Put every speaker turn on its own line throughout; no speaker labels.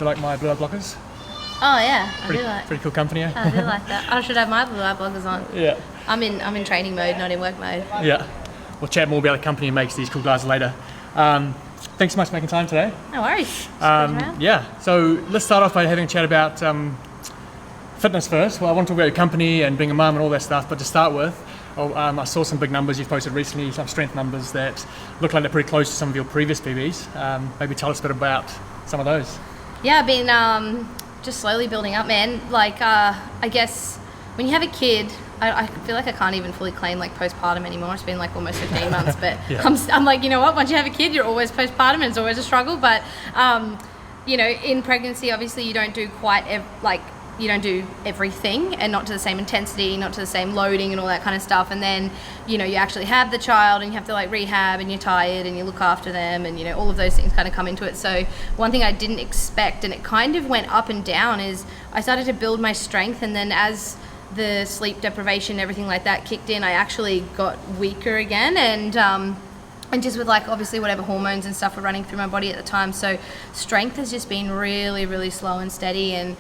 Do you like my blue light blockers?
Oh yeah, I do like.
Pretty cool company, eh?
I do like that. I should have my blue light blockers on.
Yeah.
I'm in training mode, not in work mode.
Yeah. We'll chat more about the company who makes these cool guys later. Thanks so much for making time today.
No worries.
Yeah. So let's start off by having a chat about fitness first. Well, I want to talk about your company and being a mum and all that stuff, but to start with, I saw some big numbers you've posted recently, some strength numbers that look like they're pretty close to some of your previous PBs. Maybe tell us a bit about some of those.
Yeah, I've been just slowly building up, man. Like, I guess when you have a kid, I feel like I can't even fully claim like postpartum anymore. It's been like almost 15 months, but
Yeah.
I'm like, you know what? Once you have a kid, you're always postpartum, and it's always a struggle. But you know, in pregnancy, obviously, you don't do you don't do everything, and not to the same intensity, not to the same loading and all that kind of stuff. And then, you know, you actually have the child and you have to like rehab, and you're tired and you look after them, and you know, all of those things kind of come into it. So one thing I didn't expect, and it kind of went up and down, is I started to build my strength, and then as the sleep deprivation, everything like that kicked in, I actually got weaker again, and just with like obviously whatever hormones and stuff were running through my body at the time. So strength has just been really, really slow and steady, and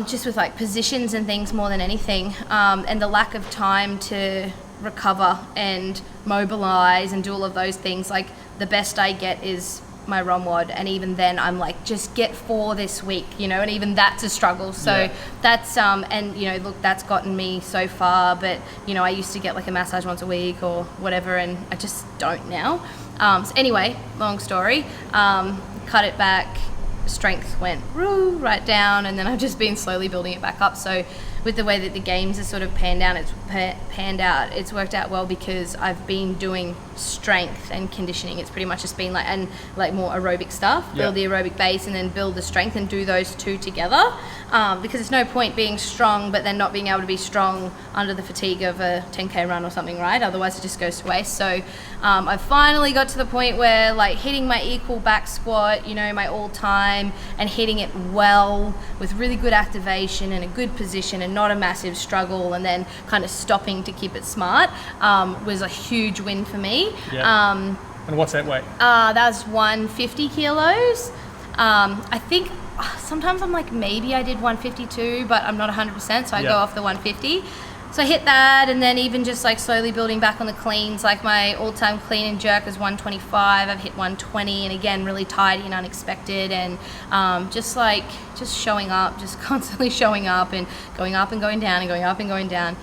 just with like positions and things more than anything, and the lack of time to recover and mobilize and do all of those things. Like the best I get is my ROM WOD, and even then I'm like, just get 4 this week, you know, and even that's a struggle. So that's and you know, look, that's gotten me so far, but you know, I used to get like a massage once a week or whatever, and I just don't now. So anyway, long story, cut it back, strength went right down, and then I've just been slowly building it back up. So with the way that the games are sort of panned out, it's worked out well, because I've been doing strength and conditioning. It's pretty much just been like more aerobic stuff, build the aerobic base and then build the strength, and do those two together, because there's no point being strong but then not being able to be strong under the fatigue of a 10k run or something, right? Otherwise it just goes to waste. So I finally got to the point where like hitting my equal back squat, you know, my all time, and hitting it well with really good activation and a good position and not a massive struggle, and then kind of stopping to keep it smart, was a huge win for me.
And what's that weight?
That was 150 kilos. I think sometimes I'm like, maybe I did 152, but I'm not 100%, so I go off the 150. So I hit that, and then even just like slowly building back on the cleans. Like my all-time clean and jerk is 125. I've hit 120, and again, really tidy and unexpected, and just showing up, just constantly showing up and going down and going up and going down.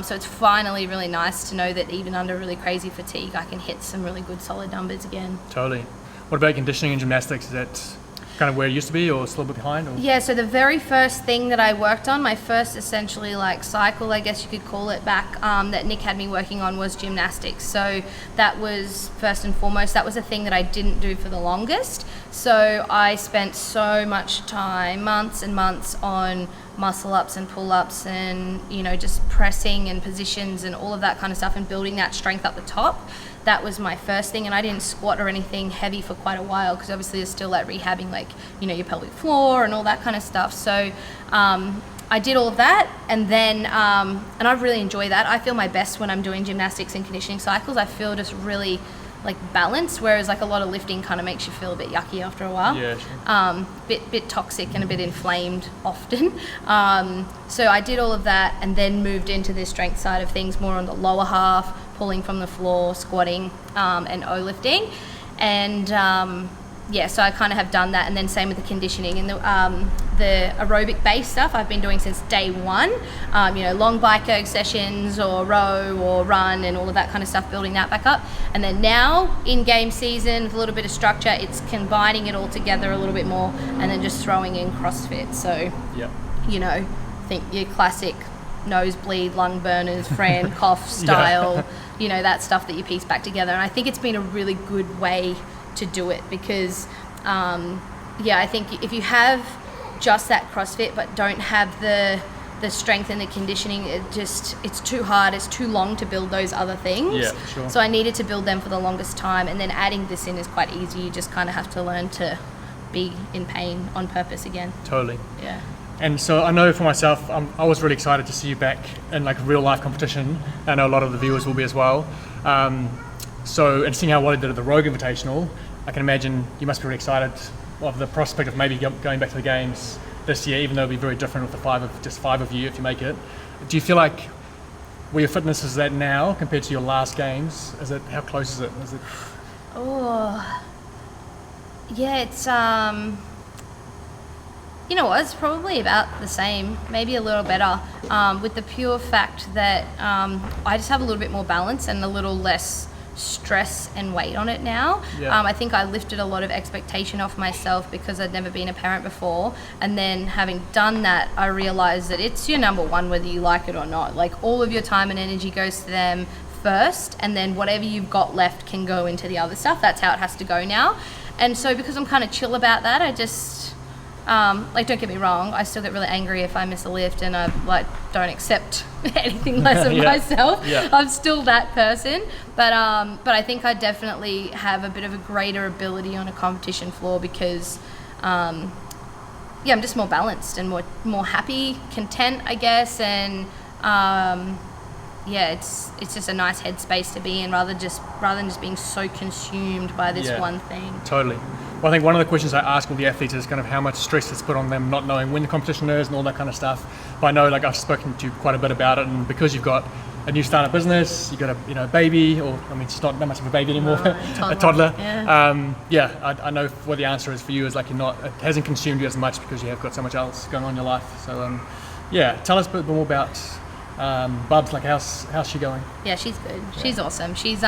So it's finally really nice to know that even under really crazy fatigue, I can hit some really good solid numbers again.
Totally. What about conditioning and gymnastics? Is that kind of where it used to be, or still a bit behind? Or?
Yeah, so the very first thing that I worked on, my first essentially like cycle, I guess you could call it, back that Nick had me working on, was gymnastics. So that was first and foremost, that was a thing that I didn't do for the longest. So I spent so much time, months and months, on muscle ups and pull ups, and you know, just pressing and positions and all of that kind of stuff, and building that strength up the top. That was my first thing, and I didn't squat or anything heavy for quite a while, because obviously there's still that rehabbing, like, you know, your pelvic floor and all that kind of stuff. So I did all of that, and then and I really enjoy that. I feel my best when I'm doing gymnastics and conditioning cycles. I feel just really like balanced, whereas like a lot of lifting kind of makes you feel a bit yucky after a while.
Yeah, sure.
Bit toxic and a bit inflamed often. So I did all of that, and then moved into the strength side of things, more on the lower half, pulling from the floor, squatting, and O-lifting. And so I kind of have done that, and then same with the conditioning. And the aerobic base stuff I've been doing since day one, you know, long bike erg sessions or row or run and all of that kind of stuff, building that back up. And then now in game season, with a little bit of structure, it's combining it all together a little bit more, and then just throwing in CrossFit. So, you know, think your classic nosebleed, lung burners, Fran cough style, you know, that stuff that you piece back together. And I think it's been a really good way to do it, because I think if you have just that CrossFit but don't have the strength and the conditioning, it's too hard, it's too long to build those other things.
Yeah, sure.
So I needed to build them for the longest time, and then adding this in is quite easy. You just kind of have to learn to be in pain on purpose again.
Totally.
Yeah.
And so I know for myself, I was really excited to see you back in like real life competition. I know a lot of the viewers will be as well. And seeing how well you did at the Rogue Invitational, I can imagine you must be really excited of the prospect of maybe going back to the games this year, even though it'll be very different with the five of you if you make it. Do you feel like where your fitness is at now compared to your last games? How close is it?
Oh, yeah, it's you know what, it's probably about the same, maybe a little better, with the pure fact that I just have a little bit more balance and a little less stress and weight on it now.
Yeah.
I think I lifted a lot of expectation off myself because I'd never been a parent before, and then having done that, I realized that it's your number one whether you like it or not. Like, all of your time and energy goes to them first, and then whatever you've got left can go into the other stuff. That's how it has to go now. And so because I'm kind of chill about that, I just like, don't get me wrong, I still get really angry if I miss a lift and I don't accept anything less of myself. Yeah. I'm still that person, but I think I definitely have a bit of a greater ability on a competition floor because I'm just more balanced and more happy, content, I guess, and it's just a nice headspace to be in rather than just being so consumed by this one thing.
Totally. Well, I think one of the questions I ask all the athletes is kind of how much stress it's put on them not knowing when the competition is and all that kind of stuff. But I know, like, I've spoken to you quite a bit about it, and because you've got a new startup business, you've got a baby, or I mean, it's not that much of a baby anymore, a toddler. Yeah. I know what the answer is for you is like it hasn't consumed you as much because you have got so much else going on in your life. So tell us a bit more about Bubs. Like, how's she going?
Yeah, she's good. Yeah. She's awesome. She's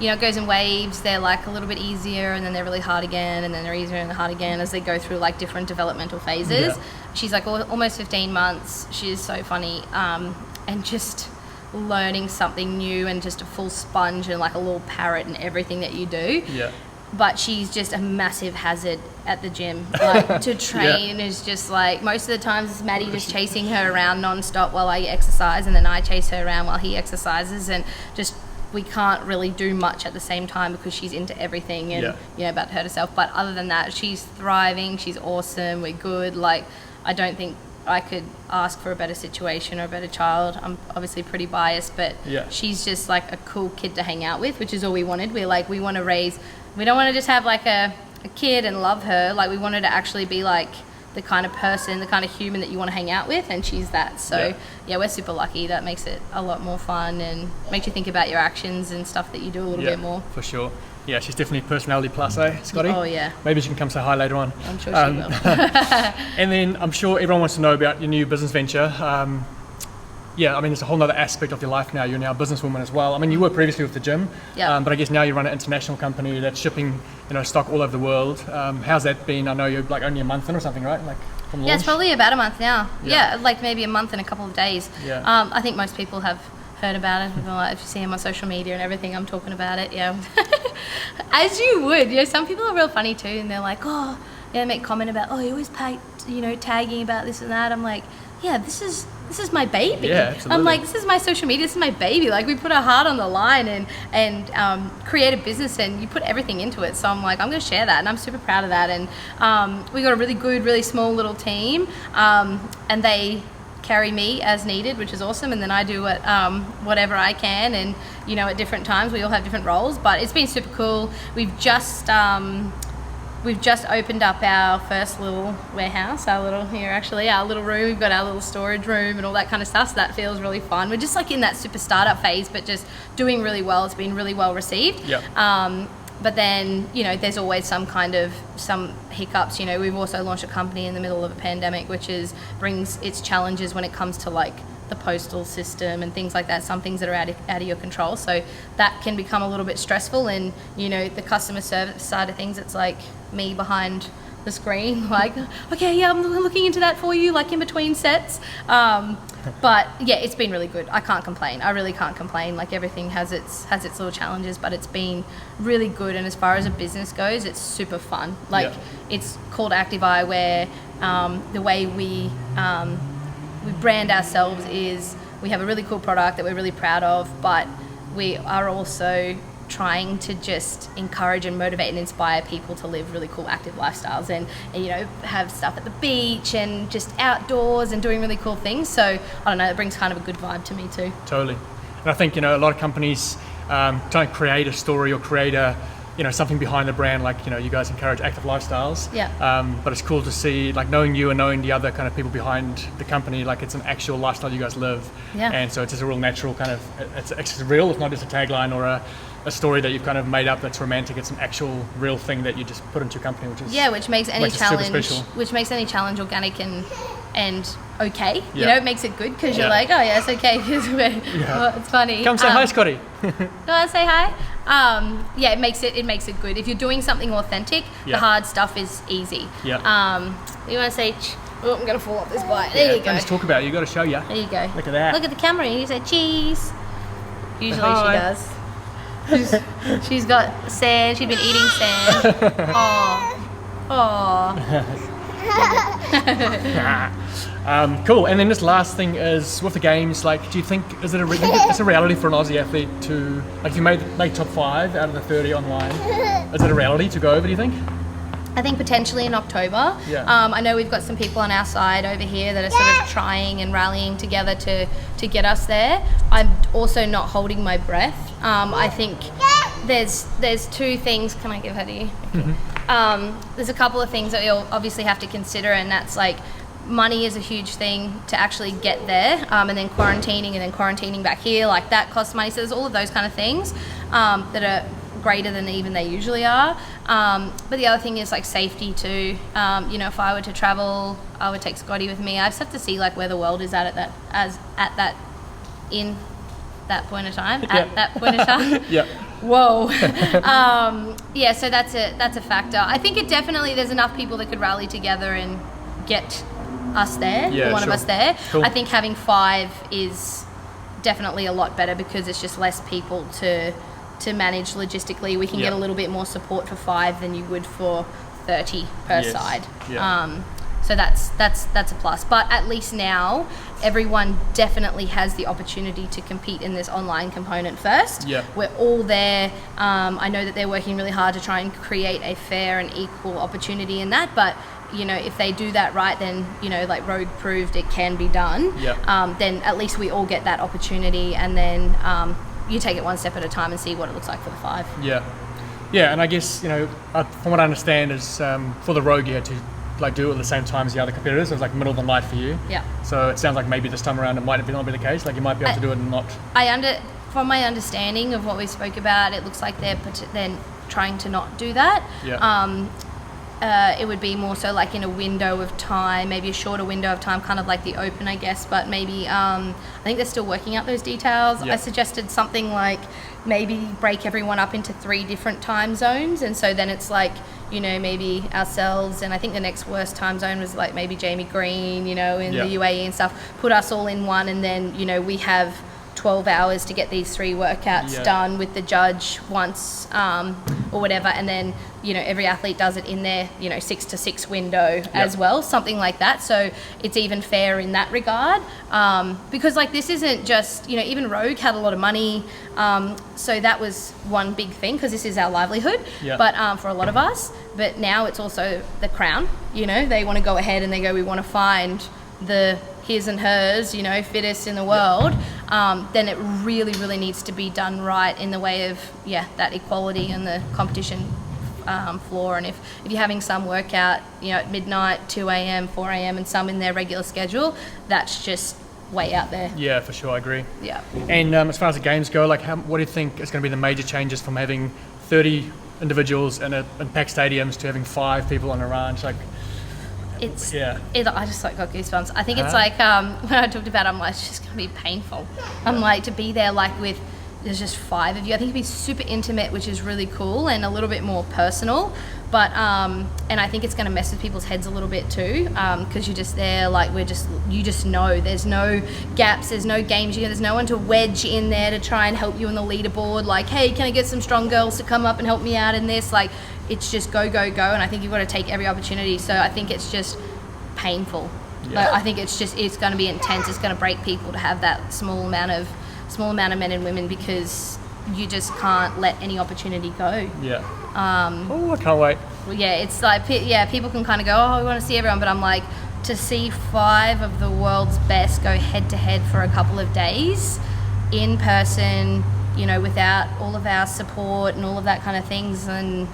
it goes in waves. They're like a little bit easier, and then they're really hard again, and then they're easier and hard again as they go through like different developmental phases. Yeah. She's like almost 15 months. She is so funny, and just learning something new and just a full sponge and like a little parrot and everything that you do. Yeah. But she's just a massive hazard at the gym. Like, to train is just like, most of the times it's Maddie just chasing her around non-stop while I exercise, and then I chase her around while he exercises, and just we can't really do much at the same time because she's into everything and about to hurt herself. But other than that, she's thriving, she's awesome, we're good. Like, I don't think I could ask for a better situation or a better child. I'm obviously pretty biased, but she's just like a cool kid to hang out with, which is all we wanted. We want to raise, we don't want to just have like a kid and love her. Like, we wanted to actually be like the kind of person, the kind of human that you want to hang out with, and she's that. So we're super lucky. That makes it a lot more fun and makes you think about your actions and stuff that you do a little bit more. For sure. Yeah, she's definitely personality plus, Scotty? Oh, yeah. Maybe she can come say hi later on. I'm sure she will. And then I'm sure everyone wants to know about your new business venture. I mean, it's a whole other aspect of your life now. You're now a businesswoman as well. I mean, you were previously with the gym, but I guess now you run an international company that's shipping, stock all over the world. How's that been? I know you're like only a month in or something, right? Like, from launch? Yeah, it's probably about a month now. Yeah, like maybe a month and a couple of days. Yeah. I think most people have heard about it. If you see him on social media and everything, I'm talking about it. Yeah. As you would. Some people are real funny too, and they're like, they make comment about, you always tagging about this and that. I'm like, this is my baby. Yeah, absolutely. I'm like, this is my social media, this is my baby. Like, we put our heart on the line and create a business, and you put everything into it. So I'm like, I'm going to share that, and I'm super proud of that. And we got a really good, really small little team, and they carry me as needed, which is awesome. And then I do whatever I can, and at different times we all have different roles. But it's been super cool. We've just opened up our first little warehouse, our little room. We've got our little storage room and all that kind of stuff, so that feels really fun. We're just like in that super startup phase, but just doing really well. It's been really well received. Yep. But then, there's always some hiccups. We've also launched a company in the middle of a pandemic, which brings its challenges when it comes to like the postal system and things like that, some things that are out of your control. So that can become a little bit stressful, and the customer service side of things, it's like me behind the screen, like, okay, I'm looking into that for you, like in between sets. But it's been really good. I can't complain. I really can't complain. Like, everything has its little challenges, but it's been really good. And as far as a business goes, it's super fun. Like, it's called Active Eyewear. The way we brand ourselves is we have a really cool product that we're really proud of, but we are also trying to just encourage and motivate and inspire people to live really cool active lifestyles and have stuff at the beach and just outdoors and doing really cool things. So I don't know, it brings kind of a good vibe to me too. Totally. And I think a lot of companies try and create a story or create a
something behind the brand, like you guys encourage active lifestyles.
Yeah.
But it's cool to see, like, knowing you and knowing the other kind of people behind the company, like it's an actual lifestyle you guys live.
Yeah.
And so it's just a real natural kind of, it's real. It's not just a tagline or a story that you've kind of made up that's romantic. It's an actual real thing that you just put into your company, which is
which makes any challenge organic and okay. It makes it good because you're like, oh yeah, it's okay because it's funny.
Come say hi, Scotty.
Do I say hi? It makes it good. If you're doing something authentic, the hard stuff is easy.
Yeah.
You want to say? I'm gonna fall off this bite. There you go.
Don't just talk about it. You got to show you.
There you go.
Look at that.
Look at the camera. And you say cheese. Usually she does. She's got sand. She's been eating sand.
Cool. And then this last thing is with the games. Like, do you think it's a reality for an Aussie athlete to, like, if you make top 5 out of the 30 online? Is it a reality to go over? Do you think?
I think potentially in October.
Yeah.
I know we've got some people on our side over here that are sort of trying and rallying together to get us there. I'm also not holding my breath. I think there's 2 things. Can I give her to you?
Mm-hmm.
There's a couple of things that you'll obviously have to consider, and that's like money is a huge thing to actually get there, and then quarantining back here, like that costs money. So there's all of those kind of things that are greater than even they usually are. But the other thing is like safety too. If I were to travel, I would take Scotty with me. I just have to see like where the world is at that point of time. At that point of time.
Yeah.
Whoa. So that's a factor. I think there's enough people that could rally together and get us there, of us there.
Cool.
I think having 5 is definitely a lot better because it's just less people to manage logistically. We can get a little bit more support for 5 than you would for 30 per side.
Yeah.
So that's a plus. But at least now, everyone definitely has the opportunity to compete in this online component first.
Yeah.
We're all there. I know that they're working really hard to try and create a fair and equal opportunity in that. But if they do that right, then like Rogue proved it can be done.
Yeah.
Then at least we all get that opportunity, and then you take it one step at a time and see what it looks like for the 5.
Yeah. Yeah, and I guess from what I understand is for the Rogue you had to like do it at the same time as the other competitors. It was like middle of the night for you. Yeah. So it sounds like maybe this time around it might not be the case. Like you might be able to do it and not.
From my understanding of what we spoke about, it looks like they're trying to not do that.
Yeah.
It would be more so like in a window of time, maybe a shorter window of time, kind of like the Open, I guess. But maybe I think they're still working out those details.
Yeah.
I suggested something like maybe break everyone up into 3 different time zones, and so then it's like maybe ourselves, and I think the next worst time zone was like maybe Jamie Green, in the UAE and stuff. Put us all in one, and then we have 12 hours to get these 3 workouts done with the judge once or whatever, and then every athlete does it in their 6 to 6 window as well, something like that. So it's even fair in that regard, because like this isn't just even Rogue had a lot of money, so that was one big thing because this is our livelihood. But for a lot of us, but now it's also the crown. They want to go ahead and they go, we want to find the his and hers, fittest in the world. Then it really, really needs to be done right in the way of that equality and the competition floor. And if you're having some workout at midnight, 2 a.m, 4 a.m, and some in their regular schedule, that's just way out there.
Yeah, for sure, I agree.
Yeah.
And as far as the games go, like what do you think is going to be the major changes from having 30 individuals in packed stadiums to having 5 people on a ranch? Like
I just got goosebumps. I think it's like when I talked about it, I'm like, it's just gonna be painful. I'm like, to be there like with there's just 5 of you. I think it'd be super intimate, which is really cool and a little bit more personal. But and I think it's gonna mess with people's heads a little bit too, because you're just there like you just know there's no gaps, there's no games, there's no one to wedge in there to try and help you on the leaderboard. Like, hey, can I get some strong girls to come up and help me out in this? Like, it's just go, go, go, and I think you've got to take every opportunity. So I think it's just painful.
Yeah.
Like, I think it's going to be intense. It's going to break people to have that small amount of men and women, because you just can't let any opportunity go.
Yeah. I can't wait.
Well, yeah, it's like people can kind of go, oh, we want to see everyone, but I'm like, to see 5 of the world's best go head to head for a couple of days in person, you know, without all of our support and all of that kind of things, and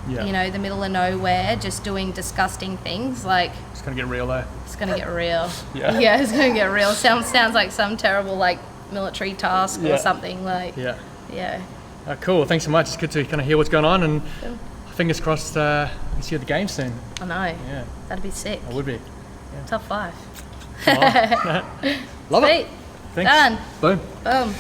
Yeah.
you know, the middle of nowhere, just doing disgusting things, like
It's gonna get real though.
it's gonna get real.
Yeah.
Yeah, it's gonna get real. Sounds like some terrible like military task
Yeah.
or something. Like
Yeah.
yeah.
Cool. Thanks so much. It's good to kind of hear what's going on, and
Cool.
fingers crossed we can see you at the games soon.
I know.
Yeah,
That'd be sick.
it would be.
Top 5.
Love
Sweet.
it. Thanks.
Done.
Boom.
Boom.